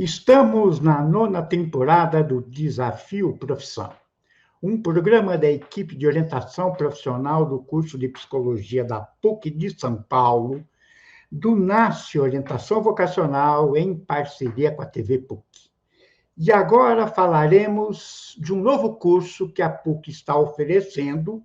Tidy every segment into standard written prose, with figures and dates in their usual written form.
Estamos na 9ª temporada do Desafio Profissão, um programa da equipe de orientação profissional do curso de Psicologia da PUC de São Paulo, do NASCE Orientação Vocacional, em parceria com a TV PUC. E agora falaremos de um novo curso que a PUC está oferecendo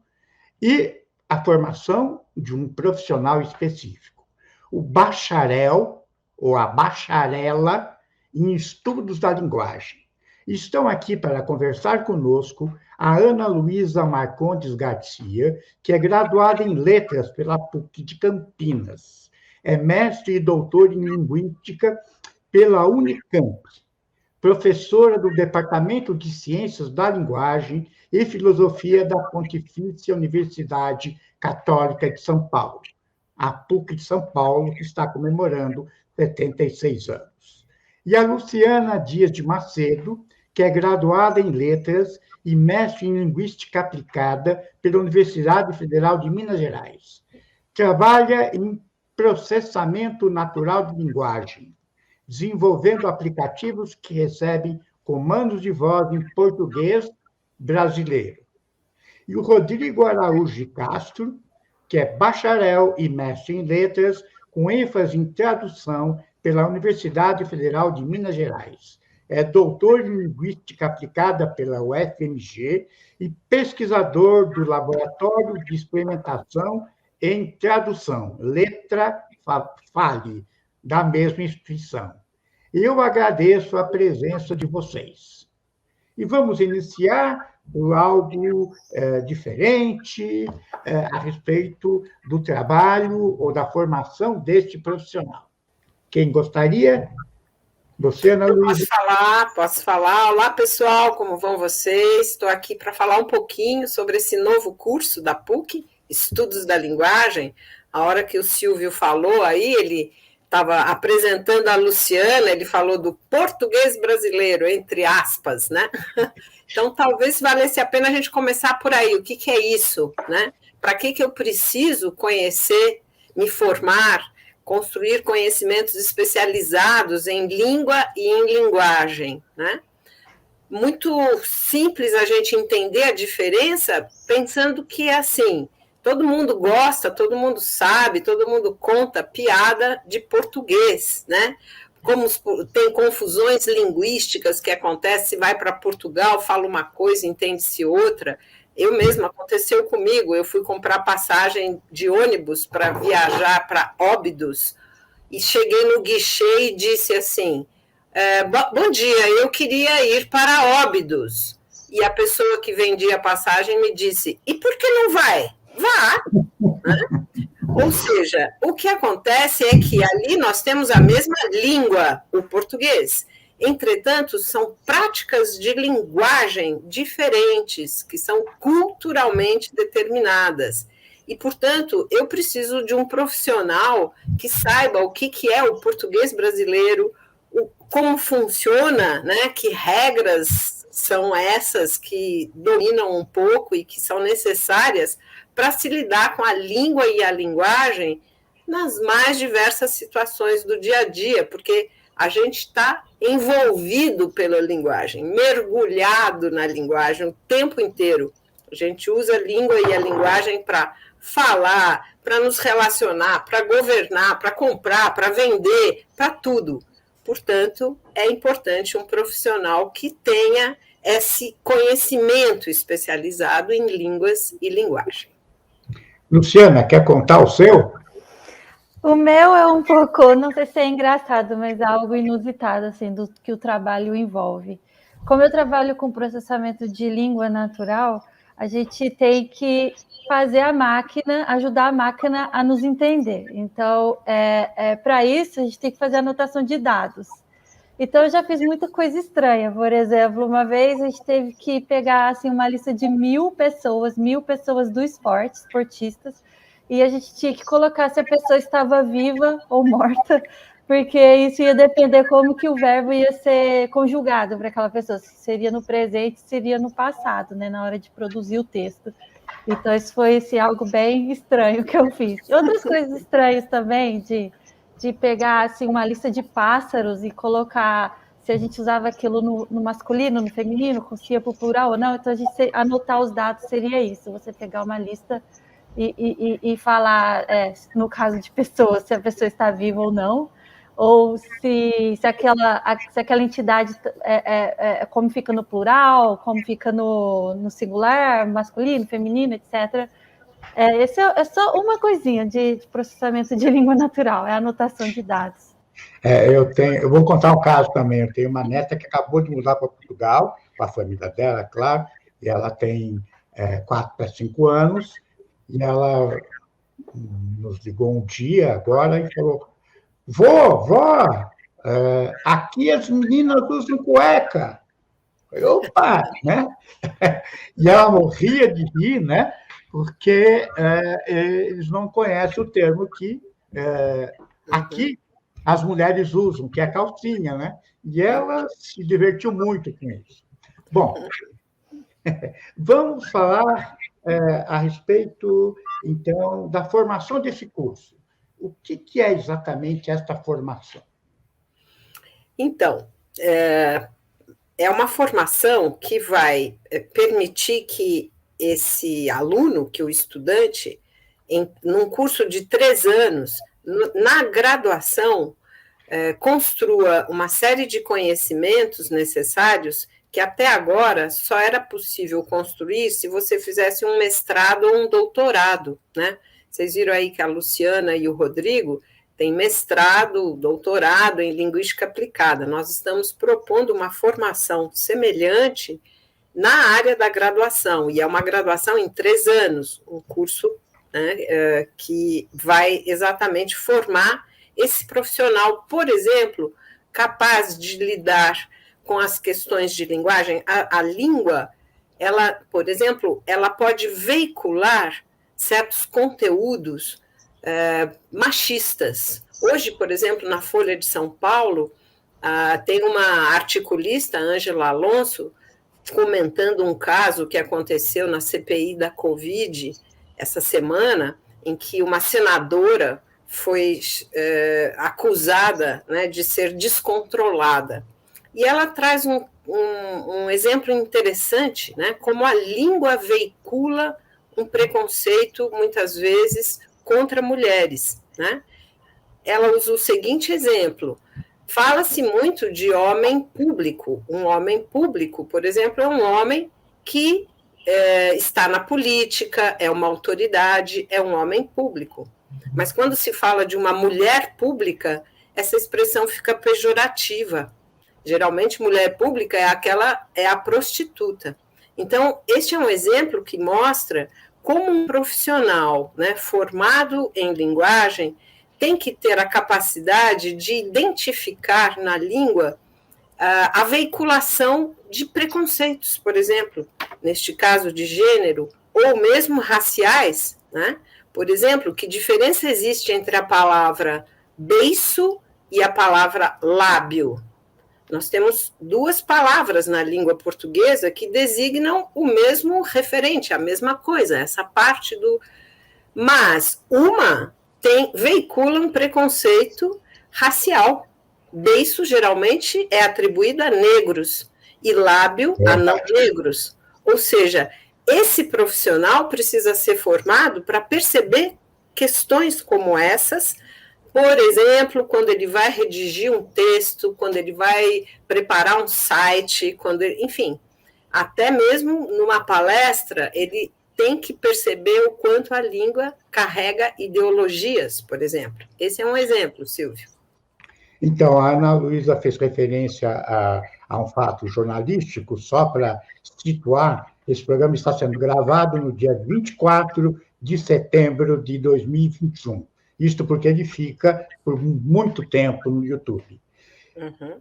e a formação de um profissional específico, o bacharel ou a bacharela em Estudos da Linguagem. Estão aqui para conversar conosco a Ana Luísa Marcondes Garcia, que é graduada em Letras pela PUC de Campinas, é mestre e doutor em Linguística pela Unicamp, professora do Departamento de Ciências da Linguagem e Filosofia da Pontifícia Universidade Católica de São Paulo, a PUC de São Paulo, que está comemorando 76 anos. E a Luciana Dias de Macedo, que é graduada em Letras e mestre em Linguística Aplicada pela Universidade Federal de Minas Gerais. Trabalha em processamento natural de linguagem, desenvolvendo aplicativos que recebem comandos de voz em português brasileiro. E o Rodrigo Araújo de Castro, que é bacharel e mestre em letras, com ênfase em tradução pela Universidade Federal de Minas Gerais. É doutor em Linguística Aplicada pela UFMG e pesquisador do Laboratório de Experimentação em Tradução, Letra Fale, da mesma instituição. Eu agradeço a presença de vocês. E vamos iniciar por algo diferente a respeito do trabalho ou da formação deste profissional. Quem gostaria? Você, Ana Luísa? Posso falar. Olá, pessoal, como vão vocês? Estou aqui para falar um pouquinho sobre esse novo curso da PUC, Estudos da Linguagem. A hora que o Silvio falou aí, ele estava apresentando a Luciana, ele falou do português brasileiro, entre aspas, né? Então, talvez valesse a pena a gente começar por aí. O que é isso, né? Para que eu preciso conhecer, me formar, construir conhecimentos especializados em língua e em linguagem, né? Muito simples a gente entender a diferença, pensando que é assim, todo mundo gosta, todo mundo sabe, todo mundo conta piada de português, né? Como tem confusões linguísticas que acontecem, se vai para Portugal, fala uma coisa, entende-se outra. Eu mesma, aconteceu comigo, eu fui comprar passagem de ônibus para viajar para Óbidos e cheguei no guichê e disse assim, bom dia, eu queria ir para Óbidos. E a pessoa que vendia a passagem me disse, e por que não vai? Vá! Né? Ou seja, o que acontece é que ali nós temos a mesma língua, o português. Entretanto, são práticas de linguagem diferentes, que são culturalmente determinadas. E, portanto, eu preciso de um profissional que saiba o que é o português brasileiro, como funciona, né? Que regras são essas que dominam um pouco e que são necessárias para se lidar com a língua e a linguagem nas mais diversas situações do dia a dia, porque a gente está envolvido pela linguagem, mergulhado na linguagem o tempo inteiro. A gente usa a língua e a linguagem para falar, para nos relacionar, para governar, para comprar, para vender, para tudo. Portanto, é importante um profissional que tenha esse conhecimento especializado em línguas e linguagem. Luciana, quer contar o seu? O meu é um pouco, não sei se é engraçado, mas é algo inusitado, assim, do que o trabalho envolve. Como eu trabalho com processamento de língua natural, a gente tem que fazer a máquina, ajudar a máquina a nos entender. Então, para isso, a gente tem que fazer anotação de dados. Então, eu já fiz muita coisa estranha. Por exemplo, uma vez a gente teve que pegar assim, uma lista de 1.000 pessoas do esporte, esportistas, e a gente tinha que colocar se a pessoa estava viva ou morta, porque isso ia depender como que o verbo ia ser conjugado para aquela pessoa, se seria no presente, se seria no passado, né, na hora de produzir o texto. Então, isso foi assim, algo bem estranho que eu fiz. Outras coisas estranhas também, de pegar assim, uma lista de pássaros e colocar se a gente usava aquilo no masculino, no feminino, se ia para o plural ou não. Então, a gente anotar os dados seria isso, você pegar uma lista e falar, no caso de pessoas, se a pessoa está viva ou não, ou se aquela entidade como fica no plural, como fica no singular, masculino, feminino, etc. Esse é só uma coisinha de processamento de língua natural, é a anotação de dados. Eu vou contar um caso também. Eu tenho uma neta que acabou de mudar para Portugal, com a família dela, claro, e ela tem 4 para 5 anos, e ela nos ligou um dia agora e falou: vó, aqui as meninas usam cueca. Opa, né? E ela morria de rir, né? Porque eles não conhecem o termo que aqui as mulheres usam, que é calcinha, né? E ela se divertiu muito com isso. Bom, vamos falar a respeito, então, da formação desse curso. O que é exatamente esta formação? Então, é uma formação que vai permitir que esse aluno, que o estudante, num curso de 3 anos, na graduação, construa uma série de conhecimentos necessários que até agora só era possível construir se você fizesse um mestrado ou um doutorado, né? Vocês viram aí que a Luciana e o Rodrigo têm mestrado, doutorado em linguística aplicada. Nós estamos propondo uma formação semelhante na área da graduação, e é uma graduação em 3 anos, um curso, né, que vai exatamente formar esse profissional, por exemplo, capaz de lidar com as questões de linguagem. A língua, ela, por exemplo, ela pode veicular certos conteúdos machistas. Hoje, por exemplo, na Folha de São Paulo, tem uma articulista, Ângela Alonso, comentando um caso que aconteceu na CPI da Covid essa semana, em que uma senadora foi acusada, né, de ser descontrolada. E ela traz um exemplo interessante, né, como a língua veicula um preconceito, muitas vezes, contra mulheres, né? Ela usa o seguinte exemplo: fala-se muito de homem público. Um homem público, por exemplo, é um homem que está na política, é uma autoridade, é um homem público. Mas quando se fala de uma mulher pública, essa expressão fica pejorativa. Geralmente, mulher pública é a prostituta. Então, este é um exemplo que mostra como um profissional, né, formado em linguagem tem que ter a capacidade de identificar na língua a veiculação de preconceitos, por exemplo, neste caso de gênero, ou mesmo raciais, né? Por exemplo, que diferença existe entre a palavra beiço e a palavra lábio? Nós temos 2 palavras na língua portuguesa que designam o mesmo referente, a mesma coisa, essa parte do... Mas uma veicula um preconceito racial. Beiço, geralmente, é atribuído a negros e lábio a não negros. Ou seja, esse profissional precisa ser formado para perceber questões como essas. Por exemplo, quando ele vai redigir um texto, quando ele vai preparar um site, enfim, até mesmo numa palestra, ele tem que perceber o quanto a língua carrega ideologias, por exemplo. Esse é um exemplo, Silvio. Então, a Ana Luísa fez referência a um fato jornalístico, só para situar, esse programa está sendo gravado no dia 24 de setembro de 2021. Isto porque ele fica por muito tempo no YouTube. Uhum.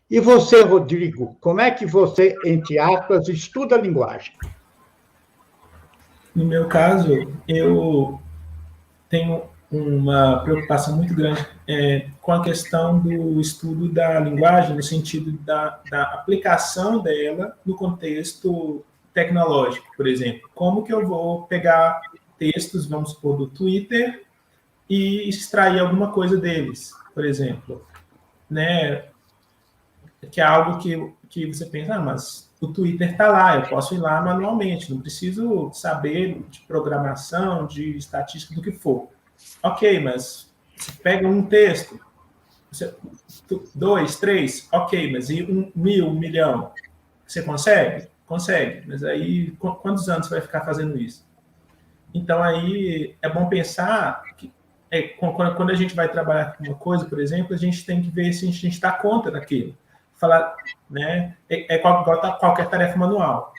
E você, Rodrigo, como é que você, entre aspas, estuda a linguagem? No meu caso, eu tenho uma preocupação muito grande com a questão do estudo da linguagem, no sentido da aplicação dela no contexto tecnológico, por exemplo. Como que eu vou pegar textos, vamos supor, do Twitter e extrair alguma coisa deles, por exemplo, né? que é algo que você pensa, mas o Twitter está lá, eu posso ir lá manualmente, não preciso saber de programação, de estatística, do que for. Ok, mas você pega um texto, 2, 3, ok, mas e 1.000, 1 milhão? Você consegue? Consegue, mas aí quantos anos você vai ficar fazendo isso? Então aí é bom pensar que quando a gente vai trabalhar com uma coisa, por exemplo, a gente tem que ver se a gente está conta daquilo. Falar, né? Igual qualquer tarefa manual.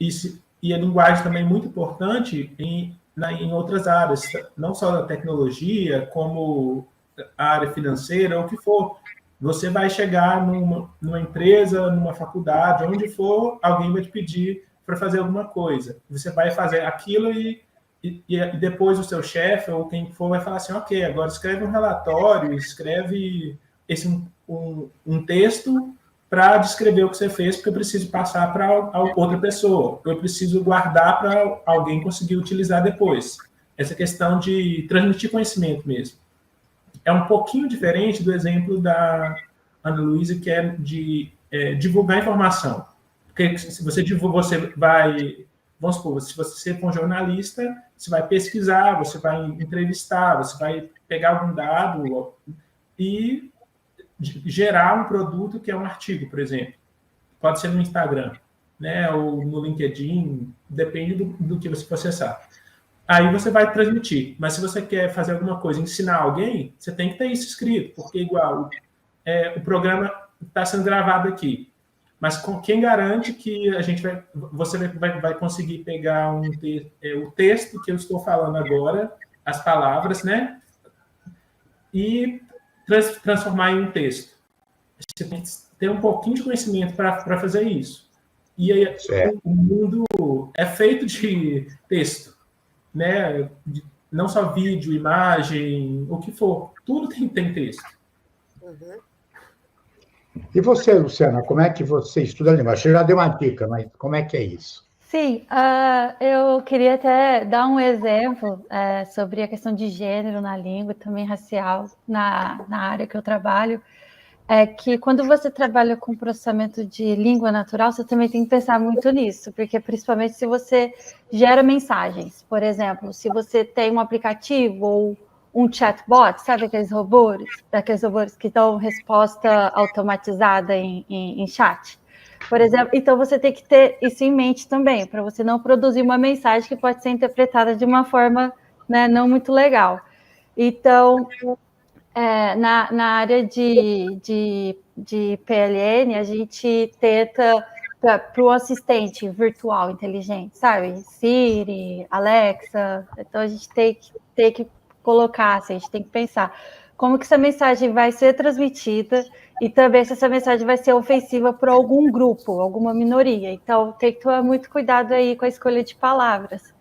E a linguagem também é muito importante em outras áreas, não só da tecnologia, como a área financeira, ou o que for. Você vai chegar numa empresa, numa faculdade, onde for, alguém vai te pedir para fazer alguma coisa. Você vai fazer aquilo e depois o seu chefe ou quem for vai falar assim, ok, agora escreve um relatório, escreve um texto para descrever o que você fez, porque eu preciso passar para outra pessoa, eu preciso guardar para alguém conseguir utilizar depois. Essa questão de transmitir conhecimento mesmo. É um pouquinho diferente do exemplo da Ana Luísa, que é de divulgar informação. Porque se você divulga, você vai... Vamos supor, se você for um jornalista, você vai pesquisar, você vai entrevistar, você vai pegar algum dado e gerar um produto que é um artigo, por exemplo. Pode ser no Instagram, né, ou no LinkedIn, depende do que você for acessar. Aí você vai transmitir. Mas se você quer fazer alguma coisa, ensinar alguém, você tem que ter isso escrito, porque igual o programa está sendo gravado aqui. Mas quem garante que você vai conseguir pegar o texto que eu estou falando agora, as palavras, né? E transformar em um texto. Você tem que ter um pouquinho de conhecimento para fazer isso. E aí, o mundo é feito de texto, né? Não só vídeo, imagem, o que for. Tudo tem texto. Uhum. E você, Luciana, como é que você estuda a língua? Você já deu uma dica, mas como é que é isso? Sim, eu queria até dar um exemplo sobre a questão de gênero na língua, também racial, na área que eu trabalho. É que quando você trabalha com processamento de língua natural, você também tem que pensar muito nisso, porque principalmente se você gera mensagens, por exemplo, se você tem um aplicativo ou um chatbot, sabe aqueles robôs que dão resposta automatizada em chat, por exemplo, então você tem que ter isso em mente também, para você não produzir uma mensagem que pode ser interpretada de uma forma, né, não muito legal. Então, na área de PLN, a gente tenta para o assistente virtual inteligente, sabe? Siri, Alexa. Então, a gente tem que colocar, assim, a gente tem que pensar como que essa mensagem vai ser transmitida e também se essa mensagem vai ser ofensiva para algum grupo, alguma minoria. Então, tem que tomar muito cuidado aí com a escolha de palavras.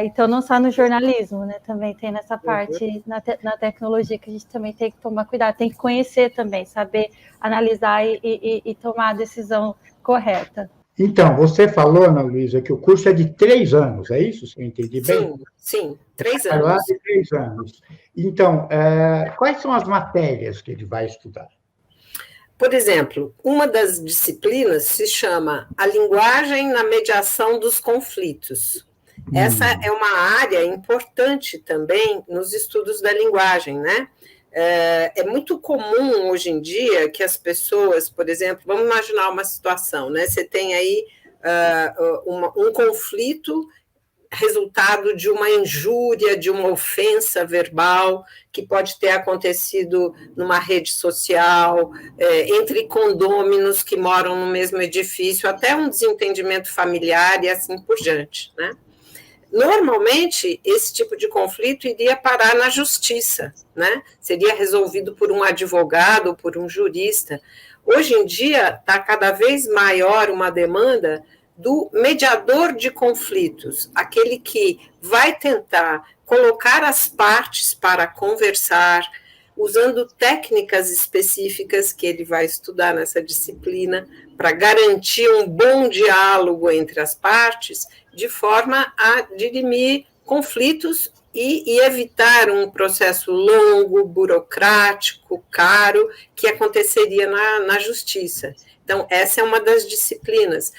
Então, não só no jornalismo, né? Também tem nessa parte, na tecnologia, que a gente também tem que tomar cuidado, tem que conhecer também, saber analisar e tomar a decisão correta. Então, você falou, Ana Luísa, que o curso é de 3 anos, é isso? Se eu entendi bem? Sim, 3 anos. De 3 anos. Então, quais são as matérias que ele vai estudar? Por exemplo, uma das disciplinas se chama A Linguagem na Mediação dos Conflitos. Essa é uma área importante também nos estudos da linguagem, né? É muito comum hoje em dia que as pessoas, por exemplo, vamos imaginar uma situação, né? Você tem aí um conflito resultado de uma injúria, de uma ofensa verbal que pode ter acontecido numa rede social, entre condôminos que moram no mesmo edifício, até um desentendimento familiar e assim por diante, né? Normalmente, esse tipo de conflito iria parar na justiça, né? Seria resolvido por um advogado ou por um jurista. Hoje em dia, está cada vez maior uma demanda do mediador de conflitos, aquele que vai tentar colocar as partes para conversar, usando técnicas específicas que ele vai estudar nessa disciplina, para garantir um bom diálogo entre as partes, de forma a dirimir conflitos e evitar um processo longo, burocrático, caro, que aconteceria na justiça. Então, essa é uma das disciplinas,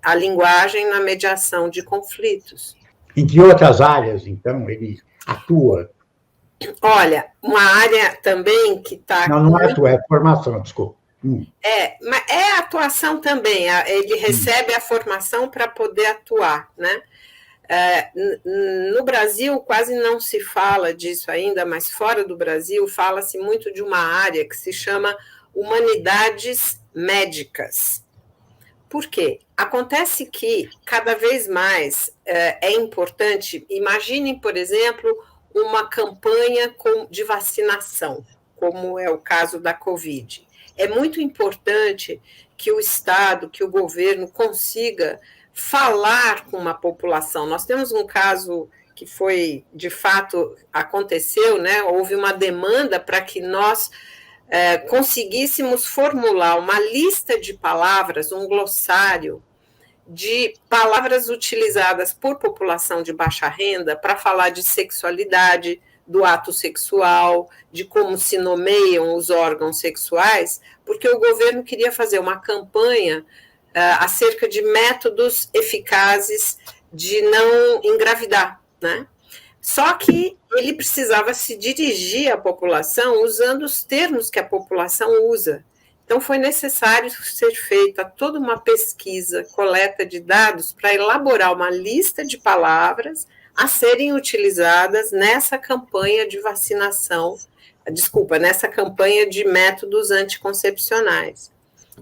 a linguagem na mediação de conflitos. Em que outras áreas, então, ele atua? Olha, uma área também que está... Não é atua, é formação, desculpa. Mas é atuação também, ele recebe a formação para poder atuar, né? No Brasil quase não se fala disso ainda, mas fora do Brasil fala-se muito de uma área que se chama humanidades médicas. Por quê? Acontece que cada vez mais é importante, imaginem, por exemplo, uma campanha de vacinação, como é o caso da Covid. É muito importante que o Estado, que o governo consiga falar com uma população. Nós temos um caso que foi, de fato, aconteceu, né? Houve uma demanda para que nós conseguíssemos formular uma lista de palavras, um glossário de palavras utilizadas por população de baixa renda para falar de sexualidade, do ato sexual, de como se nomeiam os órgãos sexuais, porque o governo queria fazer uma campanha acerca de métodos eficazes de não engravidar, né? Só que ele precisava se dirigir à população usando os termos que a população usa. Então, foi necessário ser feita toda uma pesquisa, coleta de dados, para elaborar uma lista de palavras a serem utilizadas nessa campanha de vacinação, nessa campanha de métodos anticoncepcionais.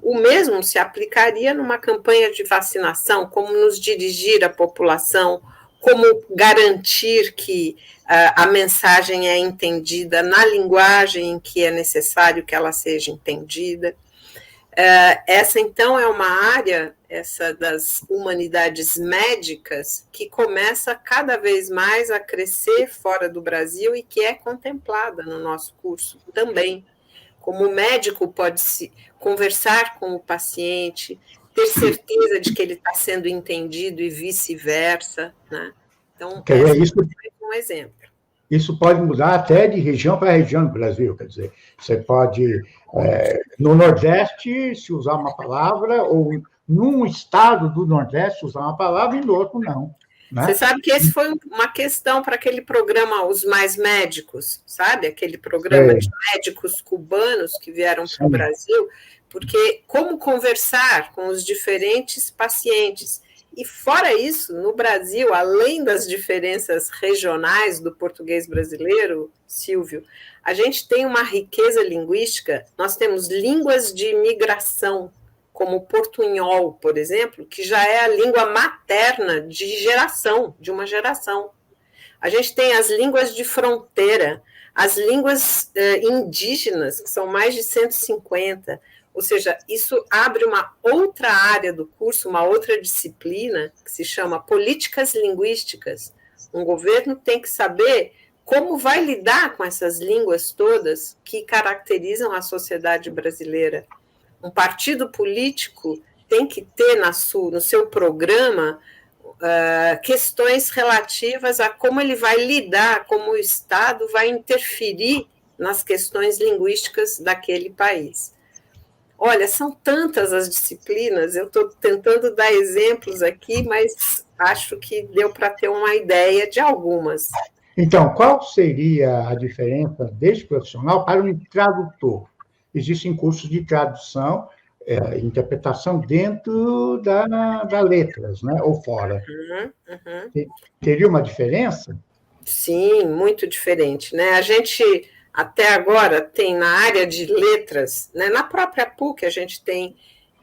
O mesmo se aplicaria numa campanha de vacinação, como nos dirigir à população, como garantir que a mensagem é entendida na linguagem em que é necessário que ela seja entendida. Essa, então, é uma área, essa das humanidades médicas, que começa cada vez mais a crescer fora do Brasil e que é contemplada no nosso curso também. Como o médico pode conversar com o paciente, ter certeza de que ele está sendo entendido e vice-versa, né? Então, isso é um exemplo. Isso pode mudar até de região para região do Brasil, quer dizer, você pode, no Nordeste, se usar uma palavra, ou num estado do Nordeste usar uma palavra e no outro não. Né? Você sabe que esse foi uma questão para aquele programa Os Mais Médicos, sabe? Aquele programa de médicos cubanos que vieram para o Brasil, porque como conversar com os diferentes pacientes. E fora isso, no Brasil, além das diferenças regionais do português brasileiro, Silvio, a gente tem uma riqueza linguística, nós temos línguas de imigração, como o portunhol, por exemplo, que já é a língua materna de uma geração. A gente tem as línguas de fronteira, as línguas indígenas, que são mais de 150. Ou seja, isso abre uma outra área do curso, uma outra disciplina, que se chama políticas linguísticas. Um governo tem que saber como vai lidar com essas línguas todas que caracterizam a sociedade brasileira. Um partido político tem que ter no seu programa questões relativas a como ele vai lidar, como o Estado vai interferir nas questões linguísticas daquele país. Olha, são tantas as disciplinas, eu estou tentando dar exemplos aqui, mas acho que deu para ter uma ideia de algumas. Então, qual seria a diferença desse profissional para um tradutor? Existem cursos de tradução, interpretação dentro da letras, né? Ou fora. Teria uma diferença? Sim, muito diferente, né? A gente, até agora, tem na área de letras, né? Na própria PUC, a gente tem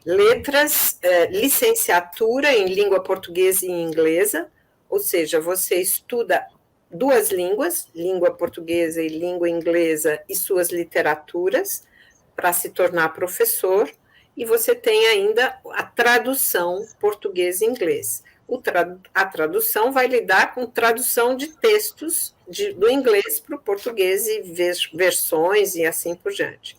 letras, licenciatura em língua portuguesa e inglesa, ou seja, você estuda duas línguas, língua portuguesa e língua inglesa, e suas literaturas, para se tornar professor, e você tem ainda a tradução português e inglês. A tradução vai lidar com tradução de textos do inglês para o português e versões e assim por diante.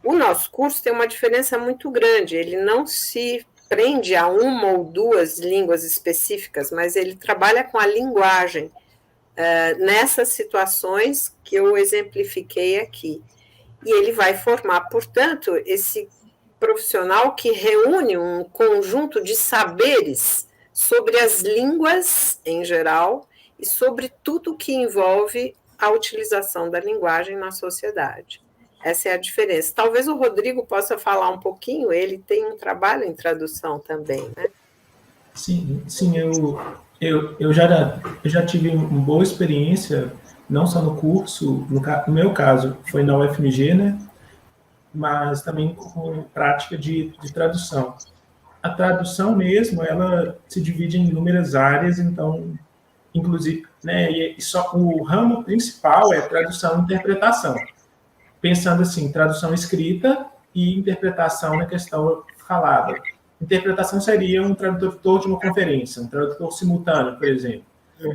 O nosso curso tem uma diferença muito grande, ele não se prende a uma ou duas línguas específicas, mas ele trabalha com a linguagem, nessas situações que eu exemplifiquei aqui. E ele vai formar, portanto, esse profissional que reúne um conjunto de saberes sobre as línguas em geral e sobre tudo que envolve a utilização da linguagem na sociedade. Essa é a diferença. Talvez o Rodrigo possa falar um pouquinho, ele tem um trabalho em tradução também, né? Sim, eu já tive uma boa experiência, não só no curso, no meu caso foi na UFMG, né? Mas também com prática de tradução. A tradução mesmo, ela se divide em inúmeras áreas, então, inclusive, né, e só o ramo principal é tradução e interpretação. Pensando assim, tradução escrita e interpretação na questão falada. Interpretação seria um tradutor de uma conferência, um tradutor simultâneo, por exemplo.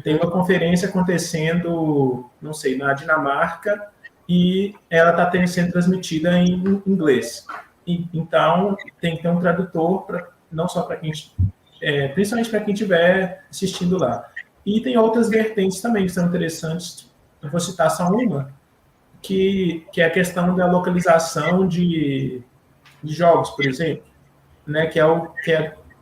Tem uma conferência acontecendo, não sei, na Dinamarca, e ela está sendo transmitida em inglês. Então, tem que ter um tradutor, não só para quem, principalmente para quem estiver assistindo lá. E tem outras vertentes também que são interessantes. Eu vou citar só uma, que é a questão da localização de jogos, por exemplo, né,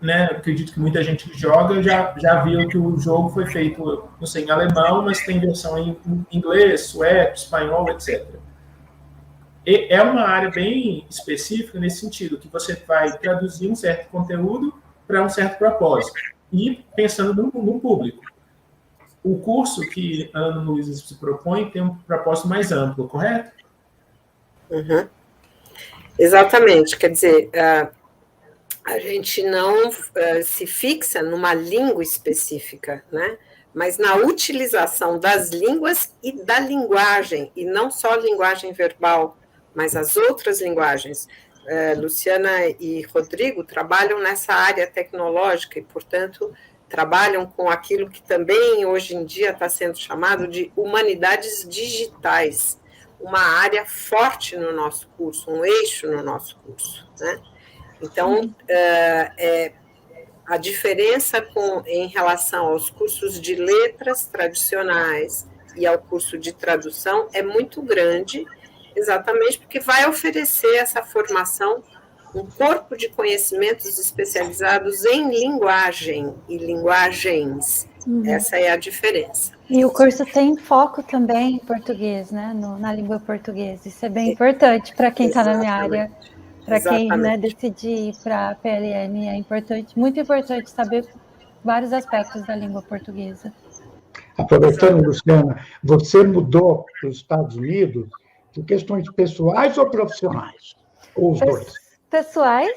né, acredito que muita gente que joga já viu que o jogo foi feito, não sei, em alemão, mas tem versão em inglês, sueco, espanhol, etc. E é uma área bem específica nesse sentido, que você vai traduzir um certo conteúdo para um certo propósito, e pensando no público. O curso que a Ana Luísa se propõe tem um propósito mais amplo, correto? Uhum. Exatamente, quer dizer, a gente não se fixa numa língua específica, né? Mas na utilização das línguas e da linguagem, e não só a linguagem verbal, mas as outras linguagens. Luciana e Rodrigo trabalham nessa área tecnológica e, portanto, trabalham com aquilo que também hoje em dia está sendo chamado de humanidades digitais, uma área forte no nosso curso, um eixo no nosso curso, né? Então, a diferença em relação aos cursos de letras tradicionais e ao curso de tradução é muito grande, exatamente porque vai oferecer essa formação, um corpo de conhecimentos especializados em linguagem e linguagens. Essa é a diferença. E o curso tem foco também em português, né? Na língua portuguesa. Isso é bem importante para quem está na minha área. Para quem, né, decidir ir para a PLN, é importante, muito importante saber vários aspectos da língua portuguesa. Aproveitando, Luciana, você mudou para os Estados Unidos por questões pessoais ou profissionais? Ou os dois? Pessoais,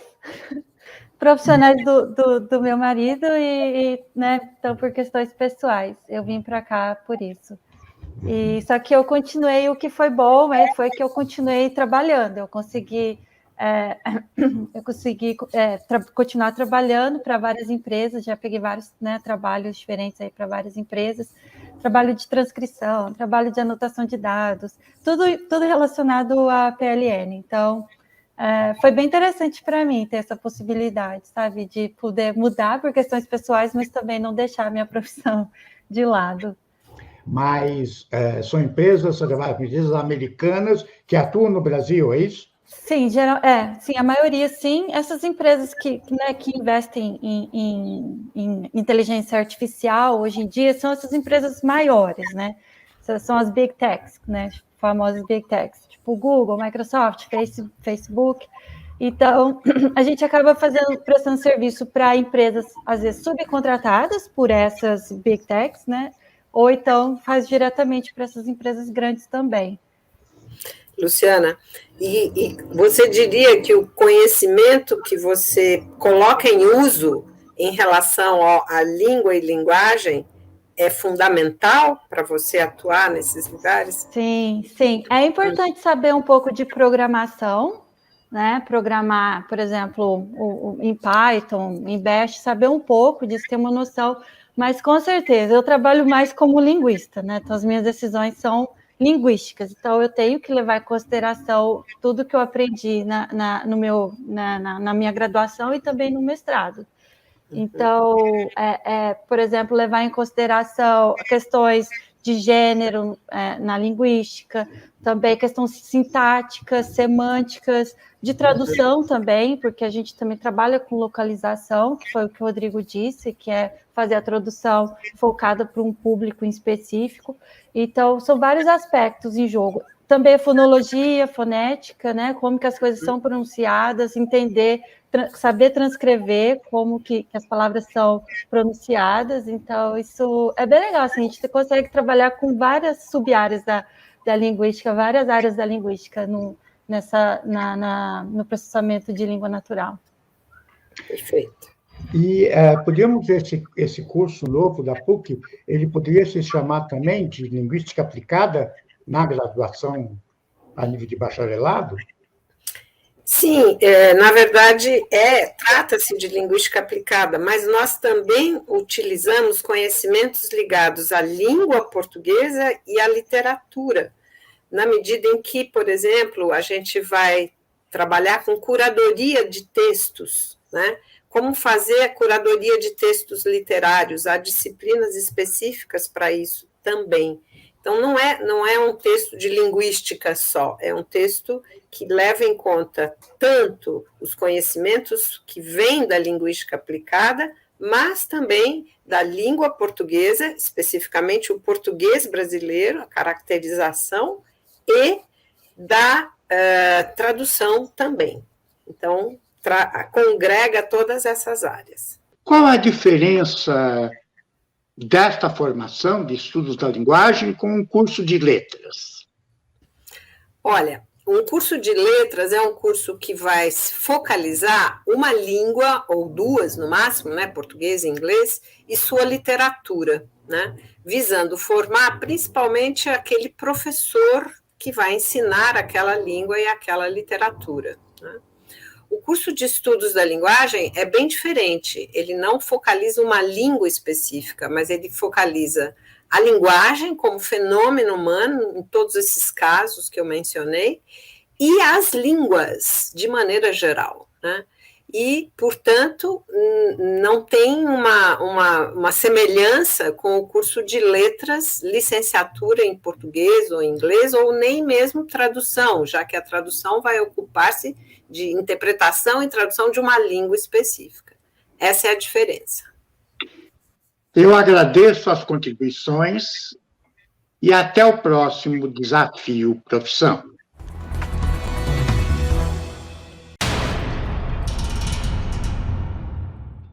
profissionais do meu marido né, então por questões pessoais. Eu vim para cá por isso. E só que eu continuei, o que foi bom foi que eu continuei trabalhando, eu consegui continuar trabalhando para várias empresas, já peguei vários, né, trabalhos diferentes aí para várias empresas, trabalho de transcrição, trabalho de anotação de dados, tudo relacionado à PLN. Então, foi bem interessante para mim ter essa possibilidade, sabe, de poder mudar por questões pessoais, mas também não deixar a minha profissão de lado. Mas são empresas americanas que atuam no Brasil, é isso? Sim, sim, a maioria sim. Essas empresas que investem em inteligência artificial hoje em dia são essas empresas maiores, né? São as big techs, né? Famosas big techs, tipo Google, Microsoft, Facebook. Então, a gente acaba prestando serviço para empresas, às vezes, subcontratadas por essas big techs, né? Ou então faz diretamente para essas empresas grandes também. Luciana, e você diria que o conhecimento que você coloca em uso em relação à língua e linguagem é fundamental para você atuar nesses lugares? Sim, sim. É importante saber um pouco de programação, né? Programar, por exemplo, em Python, em Bash, saber um pouco disso, ter uma noção, mas com certeza eu trabalho mais como linguista, né? Então as minhas decisões são linguísticas, então eu tenho que levar em consideração tudo que eu aprendi na minha graduação e também no mestrado. Então, por exemplo, levar em consideração questões de gênero na linguística, também questões sintáticas, semânticas, de tradução também, porque a gente também trabalha com localização, que foi o que o Rodrigo disse, que é fazer a tradução focada para um público em específico. Então, são vários aspectos em jogo. Também a fonologia, fonética, né? Como que as coisas são pronunciadas, entender, saber transcrever como que as palavras são pronunciadas. Então, isso é bem legal. Assim, a gente consegue trabalhar com várias sub-áreas da linguística, várias áreas da linguística no processamento de língua natural. Perfeito. E podemos ver esse curso novo da PUC, ele poderia se chamar também de Linguística Aplicada na graduação a nível de bacharelado? Sim, na verdade, trata-se de linguística aplicada, mas nós também utilizamos conhecimentos ligados à língua portuguesa e à literatura, na medida em que, por exemplo, a gente vai trabalhar com curadoria de textos, né? Como fazer a curadoria de textos literários, há disciplinas específicas para isso também. Então, não é um texto de linguística só, é um texto que leva em conta tanto os conhecimentos que vêm da linguística aplicada, mas também da língua portuguesa, especificamente o português brasileiro, a caracterização, e da tradução também. Então, congrega todas essas áreas. Qual a diferença desta formação de estudos da linguagem com um curso de letras? Olha, um curso de letras é um curso que vai focalizar uma língua, ou duas no máximo, né, português e inglês, e sua literatura, né, visando formar principalmente aquele professor que vai ensinar aquela língua e aquela literatura, né. O curso de estudos da linguagem é bem diferente, ele não focaliza uma língua específica, mas ele focaliza a linguagem como fenômeno humano, em todos esses casos que eu mencionei, e as línguas, de maneira geral, né? E, portanto, não tem uma semelhança com o curso de letras, licenciatura em português ou inglês, ou nem mesmo tradução, já que a tradução vai ocupar-se de interpretação e tradução de uma língua específica. Essa é a diferença. Eu agradeço as contribuições e até o próximo Desafio Profissão.